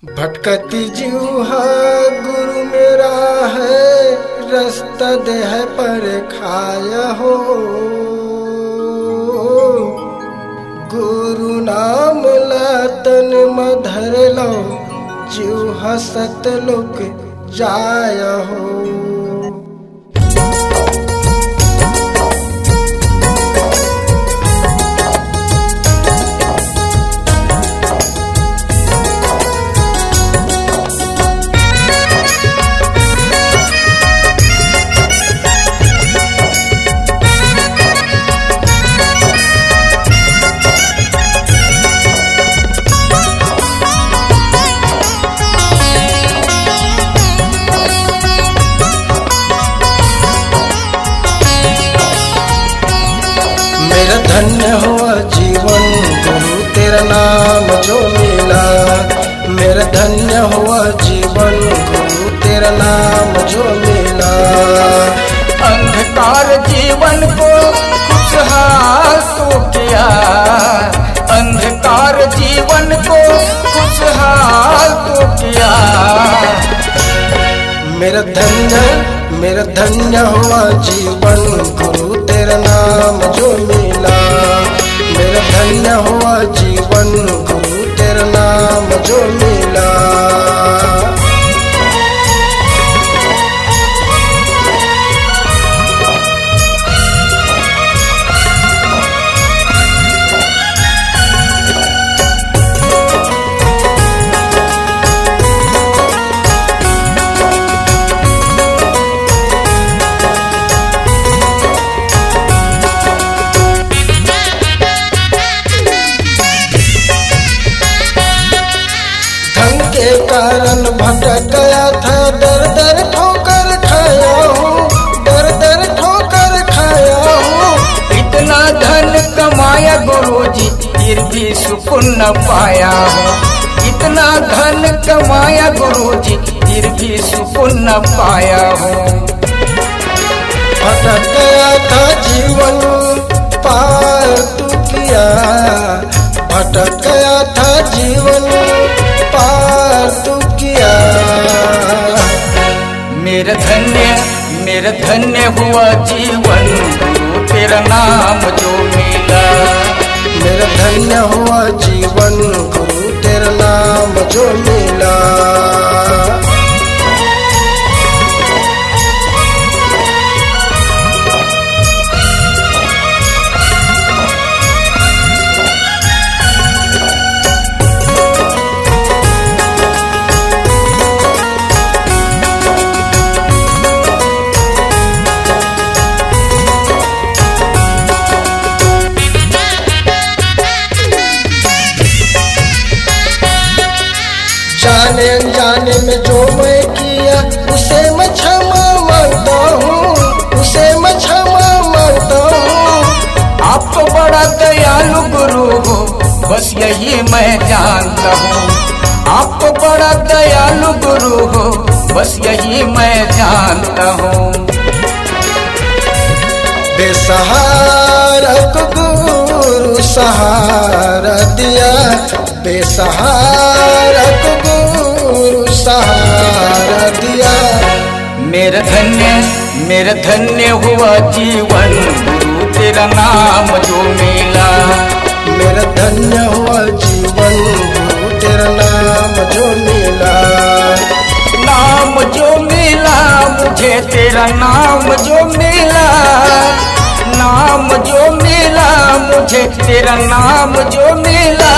भटकती जीव है गुरु मेरा है, रास्ता देह पर खाया हो। गुरु नाम लतन मधर लो, जीव हसत लोक जाय हो। मेरा धन्य हुआ जीवन गुरु तेरा नाम जो मिला। मेरा धन्य हुआ जीवन गुरु तेरा नाम जो मिला। अंधकार जीवन को खुशहाल तो किया, अंधकार जीवन को खुशहाल तो किया। मेरा धन्य हुआ जीवन गुरु तेरा नाम जो मिला। मेरा धन्य हुआ जीवन गुरु तेरा नाम जो मिला। के कारण भटक गया था, दर दर ठोकर खाया हूँ, दर दर ठोकर खाया हूँ। इतना धन कमाया गुरुजी फिर भी सुकून न पाया हूँ। इतना धन कमाया गुरुजी फिर भी सुकून न पाया हूँ। भटक गया था जीवन पार तू किया, भटक गया था जीवन पार तू किया। मेरा धन्य हुआ जीवन गुरु तेरा नाम जो मिला। मेरा धन्य हुआ जीवन गुरु तेरा नाम जो मिला। जाने अनजाने में जो मैं किया उसे मैं क्षमा मांगता हूँ, उसे मैं क्षमा मांगता हूँ। आप तो बड़ा दयालु गुरु हो बस यही मैं जानता हूँ। आप तो बड़ा दयालु गुरु हो बस यही मैं जानता हूँ। बेसहारा को गुरु सहारा दिया, बेसहारा को गुरु सहारा दिया। मेरा धन्य हुआ जीवन गुरु तेरा नाम जो मिला। मेरा धन्य हुआ जीवन गुरु तेरा नाम जो मिला। नाम जो मिला मुझे तेरा नाम जो मिला। नाम जो मिला मुझे तेरा नाम जो मिला।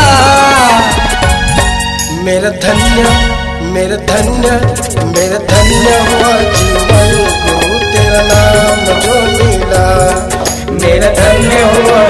मेरा धन्य हुआ जीवन गुरु तेरा नाम जो मिला। मेरा धन्य हुआ